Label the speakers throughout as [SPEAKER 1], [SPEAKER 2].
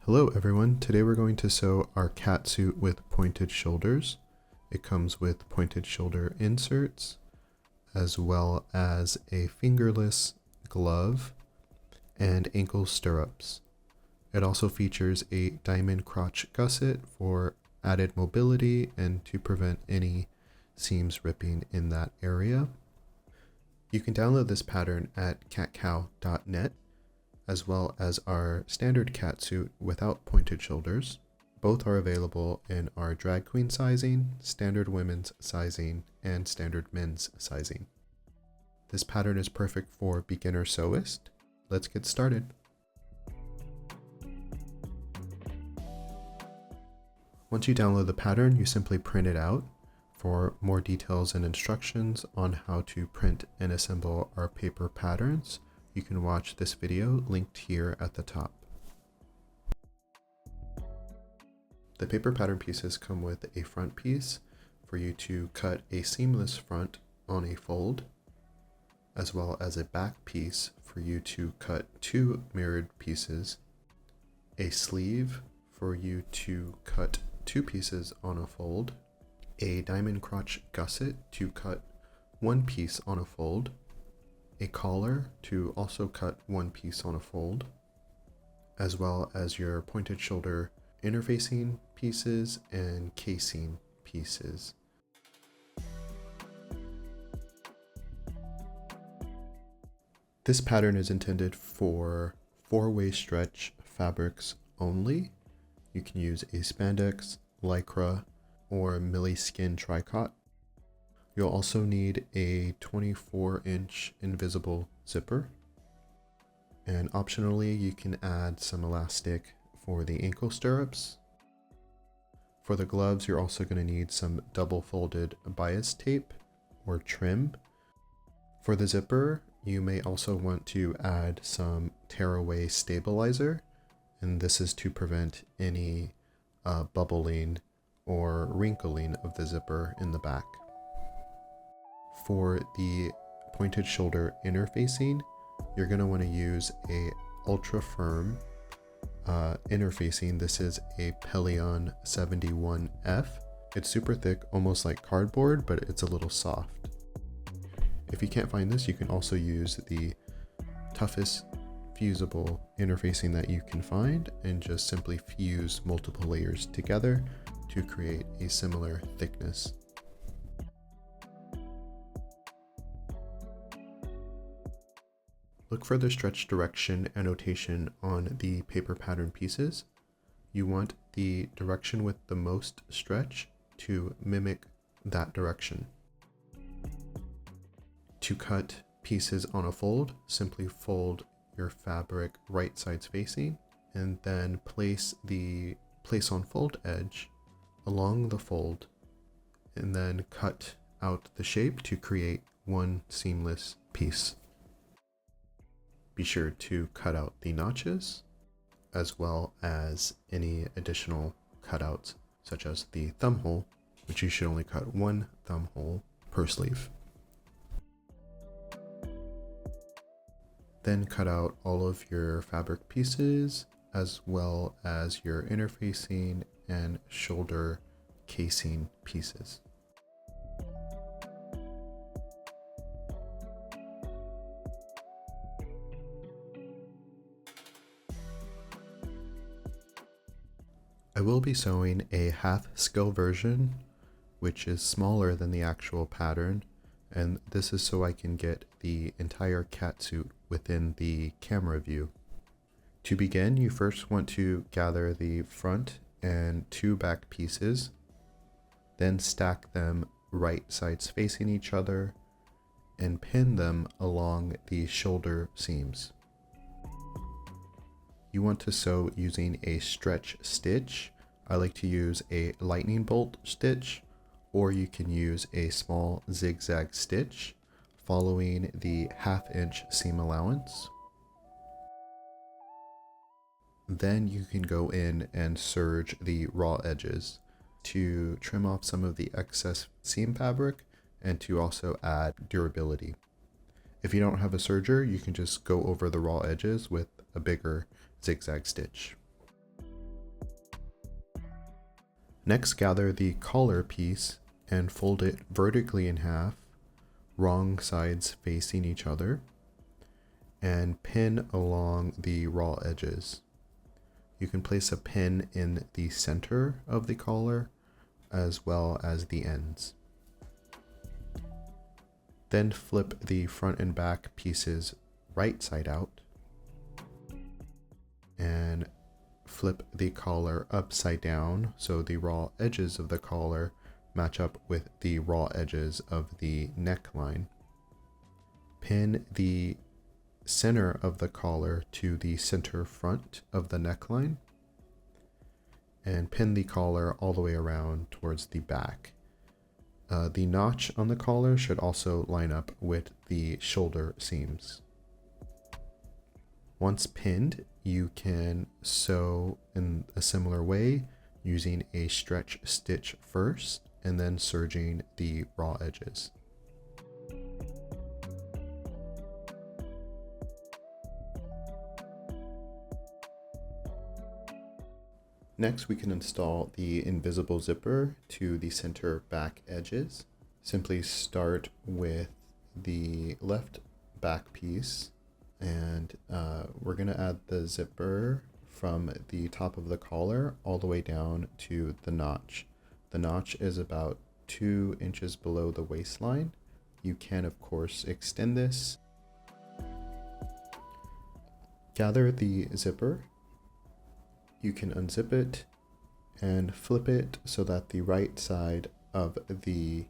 [SPEAKER 1] Hello everyone, today we're going to sew our catsuit with pointed shoulders. It comes with pointed shoulder inserts, as well as a fingerless glove and ankle stirrups. It also features a diamond crotch gusset for added mobility and to prevent any seams ripping in that area. You can download this pattern at catkow.net, as well as our standard catsuit without pointed shoulders. Both are available in our drag queen sizing, standard women's sizing, and standard men's sizing. This pattern is perfect for beginner sewist. Let's get started. Once you download the pattern, you simply print it out. For more details and instructions on how to print and assemble our paper patterns, you can watch this video linked here at the top. The paper pattern pieces come with a front piece for you to cut a seamless front on a fold, as well as a back piece for you to cut two mirrored pieces, a sleeve for you to cut two pieces on a fold, a diamond crotch gusset to cut one piece on a fold, a collar to also cut one piece on a fold, as well as your pointed shoulder interfacing pieces and casing pieces. This pattern is intended for four-way stretch fabrics only. You can use a spandex, lycra, or milli skin tricot. You'll also need a 24-inch invisible zipper. And optionally, you can add some elastic for the ankle stirrups. For the gloves, you're also going to need some double-folded bias tape or trim. For the zipper, you may also want to add some tearaway stabilizer, and this is to prevent any bubbling or wrinkling of the zipper in the back. For the pointed shoulder interfacing, you're going to want to use a ultra firm interfacing. This is a Pelion 71F. It's super thick, almost like cardboard, but it's a little soft. If you can't find this, you can also use the toughest fusible interfacing that you can find and just simply fuse multiple layers together to create a similar thickness. Look for the stretch direction annotation on the paper pattern pieces. You want the direction with the most stretch to mimic that direction. To cut pieces on a fold, simply fold your fabric right sides facing and then place the place on fold edge along the fold and then cut out the shape to create one seamless piece. Be sure to cut out the notches as well as any additional cutouts such as the thumb hole, which you should only cut one thumb hole per sleeve. Then cut out all of your fabric pieces as well as your interfacing and shoulder casing pieces. I will be sewing a half scale version, which is smaller than the actual pattern, and this is so I can get the entire catsuit within the camera view. To begin, you first want to gather the front and two back pieces, then stack them right sides facing each other and pin them along the shoulder seams. You want to sew using a stretch stitch. I like to use a lightning bolt stitch, or you can use a small zigzag stitch following the 1/2 inch seam allowance. Then you can go in and serge the raw edges to trim off some of the excess seam fabric and to also add durability. If you don't have a serger, you can just go over the raw edges with a bigger zigzag stitch. Next, gather the collar piece and fold it vertically in half, wrong sides facing each other, and pin along the raw edges. You can place a pin in the center of the collar as well as the ends. Then flip the front and back pieces right side out and flip the collar upside down so the raw edges of the collar match up with the raw edges of the neckline. Pin the center of the collar to the center front of the neckline and pin the collar all the way around towards the back. The notch on the collar should also line up with the shoulder seams. Once pinned, you can sew in a similar way using a stretch stitch first and then serging the raw edges. Next, we can install the invisible zipper to the center back edges. Simply start with the left back piece, and we're going to add the zipper from the top of the collar all the way down to the notch. The notch is about 2 inches below the waistline. You can, of course, extend this. Gather the zipper. You can unzip it and flip it so that the right side of the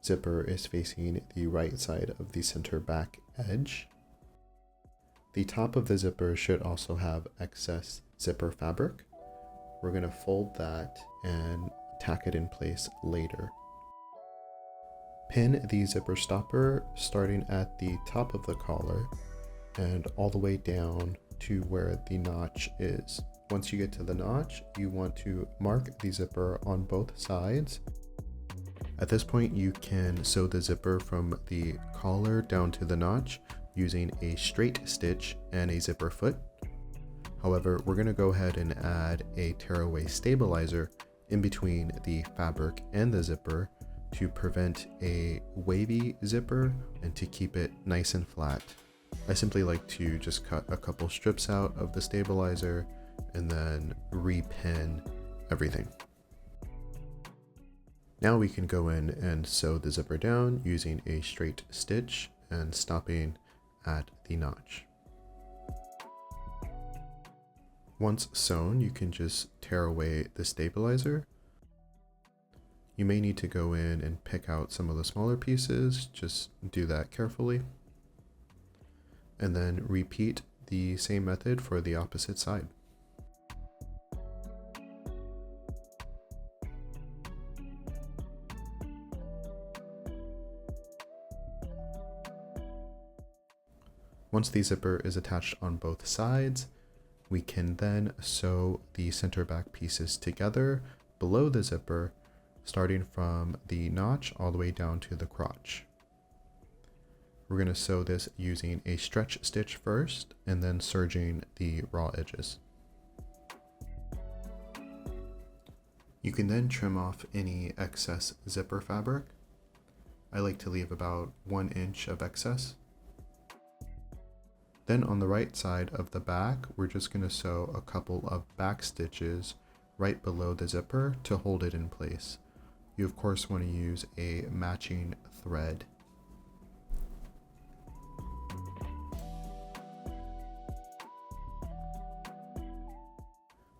[SPEAKER 1] zipper is facing the right side of the center back edge. The top of the zipper should also have excess zipper fabric. We're going to fold that and tack it in place later. Pin the zipper stopper starting at the top of the collar and all the way down to where the notch is. Once you get to the notch, you want to mark the zipper on both sides. At this point, you can sew the zipper from the collar down to the notch using a straight stitch and a zipper foot. However, we're going to go ahead and add a tearaway stabilizer in between the fabric and the zipper to prevent a wavy zipper and to keep it nice and flat. I simply like to just cut a couple strips out of the stabilizer and then repin everything. Now we can go in and sew the zipper down using a straight stitch and stopping at the notch. Once sewn, you can just tear away the stabilizer. You may need to go in and pick out some of the smaller pieces, just do that carefully. And then repeat the same method for the opposite side. Once the zipper is attached on both sides, we can then sew the center back pieces together below the zipper, starting from the notch all the way down to the crotch. We're going to sew this using a stretch stitch first and then serging the raw edges. You can then trim off any excess zipper fabric. I like to leave about 1 inch of excess. Then on the right side of the back, we're just going to sew a couple of back stitches right below the zipper to hold it in place. You of course want to use a matching thread.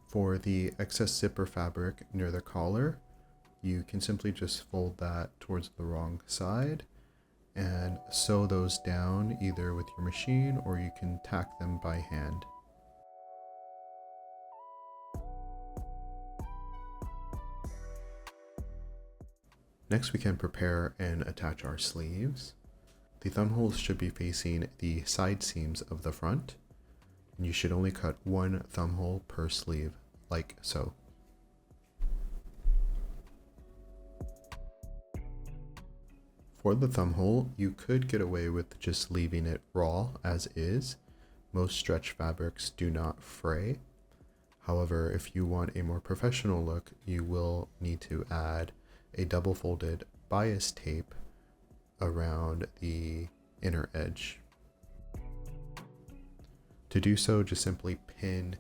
[SPEAKER 1] For the excess zipper fabric near the collar, you can simply just fold that towards the wrong side and sew those down either with your machine or you can tack them by hand. Next, we can prepare and attach our sleeves. The thumb holes should be facing the side seams of the front, and you should only cut 1 thumb hole per sleeve, like so. For the thumb hole, you could get away with just leaving it raw as is. Most stretch fabrics do not fray. However, if you want a more professional look, you will need to add a double folded bias tape around the inner edge. To do so, just simply pin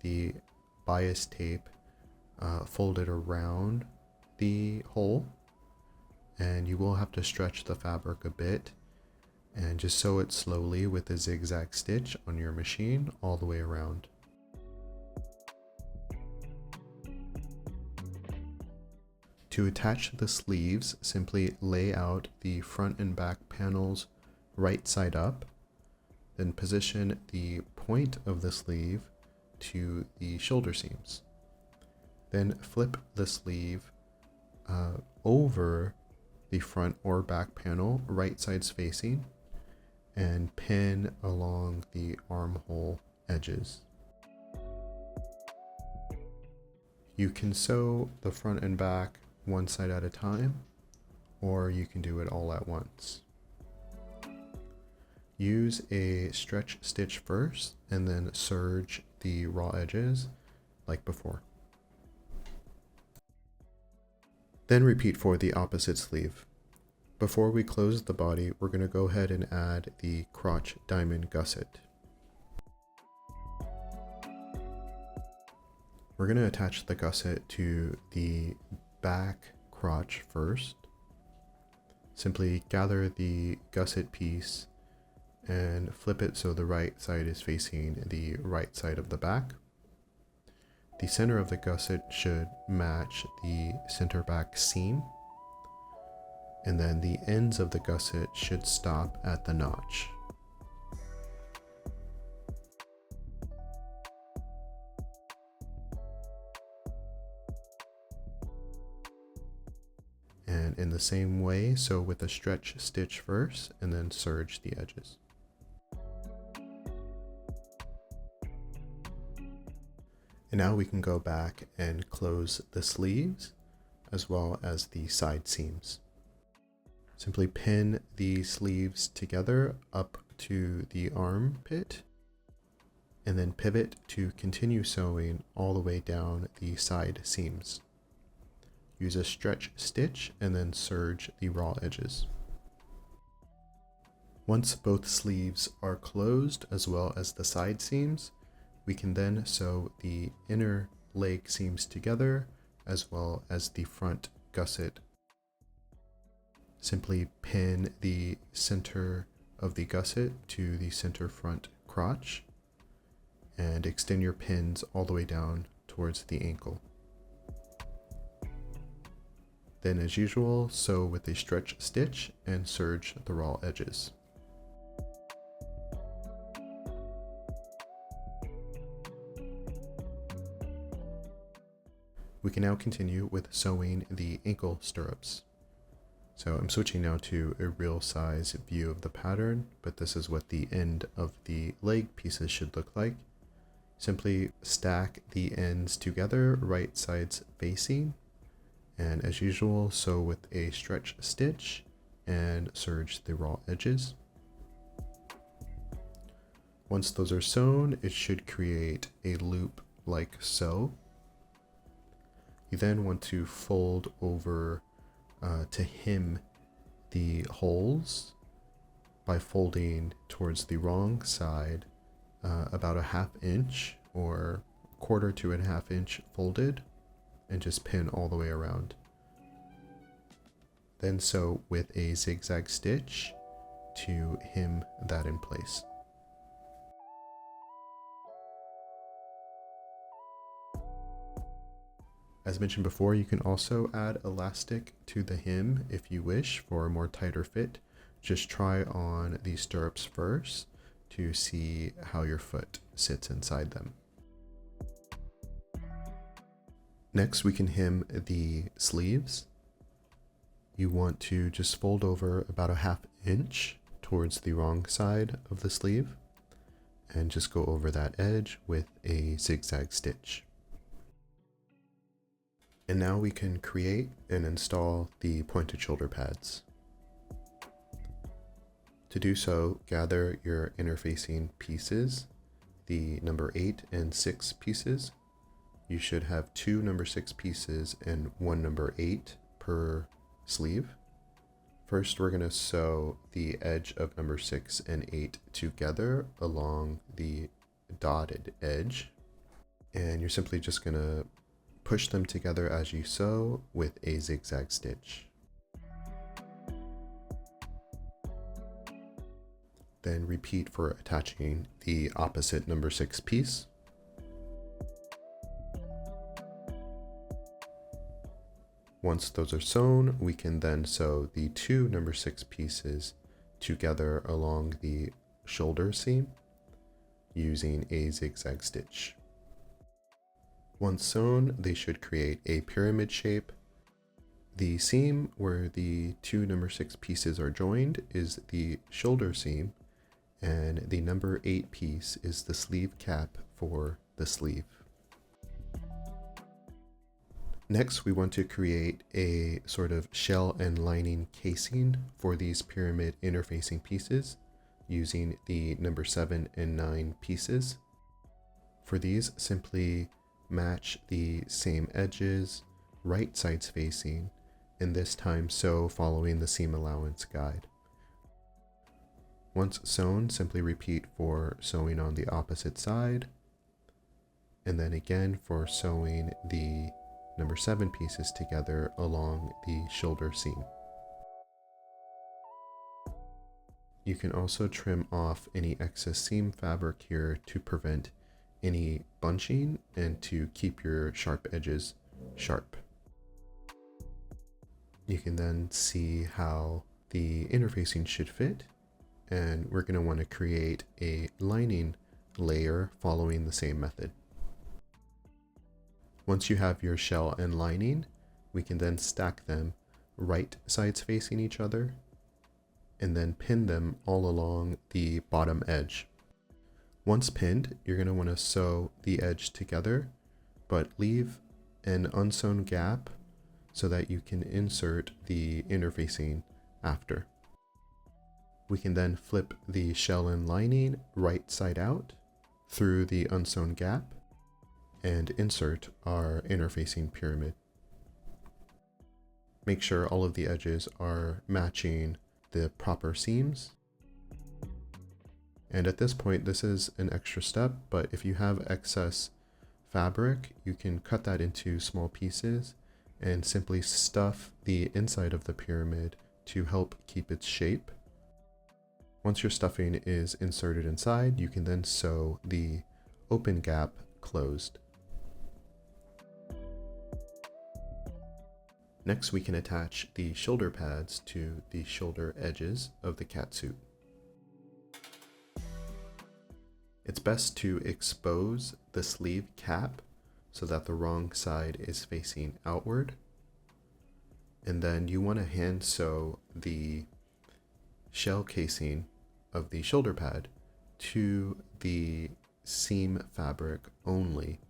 [SPEAKER 1] the bias tape folded around the hole, and you will have to stretch the fabric a bit and just sew it slowly with a zigzag stitch on your machine all the way around. To attach the sleeves, simply lay out the front and back panels right side up, then position the point of the sleeve to the shoulder seams. Then flip the sleeve over the front or back panel, right sides facing, and pin along the armhole edges. You can sew the front and back one side at a time, or you can do it all at once. Use a stretch stitch first and then serge the raw edges like before. Then repeat for the opposite sleeve. Before we close the body, we're going to go ahead and add the crotch diamond gusset. We're going to attach the gusset to the back crotch first. Simply gather the gusset piece and flip it so the right side is facing the right side of the back. The center of the gusset should match the center back seam, and then the ends of the gusset should stop at the notch. And in the same way, sew with a stretch stitch first and then serge the edges. And now we can go back and close the sleeves as well as the side seams. Simply pin the sleeves together up to the armpit and then pivot to continue sewing all the way down the side seams. Use a stretch stitch and then serge the raw edges. Once both sleeves are closed as well as the side seams, we can then sew the inner leg seams together as well as the front gusset. Simply pin the center of the gusset to the center front crotch and extend your pins all the way down towards the ankle. Then, as usual, sew with a stretch stitch and serge the raw edges. We can now continue with sewing the ankle stirrups. So I'm switching now to a real size view of the pattern, but this is what the end of the leg pieces should look like. Simply stack the ends together, right sides facing, and as usual, sew with a stretch stitch and serge the raw edges. Once those are sewn, it should create a loop like so. You then want to fold over to hem the holes by folding towards the wrong side about a 1/2 inch or 1/4 to a 1/2 inch folded, and just pin all the way around. Then sew with a zigzag stitch to hem that in place. As mentioned before, you can also add elastic to the hem if you wish for a more tighter fit. Just try on the stirrups first to see how your foot sits inside them. Next, we can hem the sleeves. You want to just fold over about a 1/2 inch towards the wrong side of the sleeve and just go over that edge with a zigzag stitch. And now we can create and install the pointed shoulder pads. To do so, gather your interfacing pieces, the number 8 and 6 pieces, you should have 2 number 6 pieces and 1 number 8 per sleeve. First, we're going to sew the edge of number 6 and 8 together along the dotted edge. And you're simply just going to push them together as you sew with a zigzag stitch. Then repeat for attaching the opposite number 6 piece. Once those are sewn, we can then sew the 2 number 6 pieces together along the shoulder seam using a zigzag stitch. Once sewn, they should create a pyramid shape. The seam where the 2 number 6 pieces are joined is the shoulder seam, and the number 8 piece is the sleeve cap for the sleeve. Next, we want to create a sort of shell and lining casing for these pyramid interfacing pieces using the number 7 and 9 pieces. For these, simply match the same edges, right sides facing, and this time sew following the seam allowance guide. Once sewn, simply repeat for sewing on the opposite side, and then again for sewing the number 7 pieces together along the shoulder seam. You can also trim off any excess seam fabric here to prevent any bunching and to keep your sharp edges sharp. You can then see how the interfacing should fit, and we're going to want to create a lining layer following the same method. Once you have your shell and lining, we can then stack them right sides facing each other and then pin them all along the bottom edge. Once pinned, you're going to want to sew the edge together, but leave an unsewn gap so that you can insert the interfacing after. We can then flip the shell and lining right side out through the unsewn gap and insert our interfacing pyramid. Make sure all of the edges are matching the proper seams. And at this point, this is an extra step, but if you have excess fabric, you can cut that into small pieces and simply stuff the inside of the pyramid to help keep its shape. Once your stuffing is inserted inside, you can then sew the open gap closed. Next, we can attach the shoulder pads to the shoulder edges of the catsuit. It's best to expose the sleeve cap so that the wrong side is facing outward. And then you want to hand sew the shell casing of the shoulder pad to the seam fabric only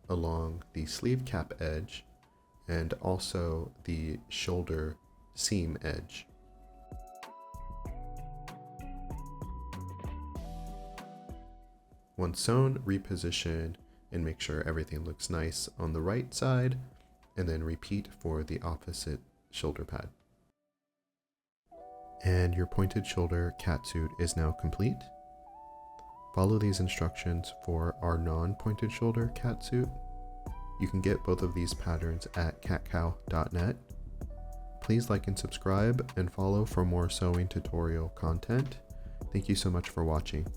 [SPEAKER 1] along the sleeve cap edge and also the shoulder seam edge. Once sewn, reposition and make sure everything looks nice on the right side, and then repeat for the opposite shoulder pad. And your pointed shoulder catsuit is now complete. Follow these instructions for our non-pointed shoulder catsuit. You can get both of these patterns at katkow.net. Please like and subscribe and follow for more sewing tutorial content. Thank you so much for watching.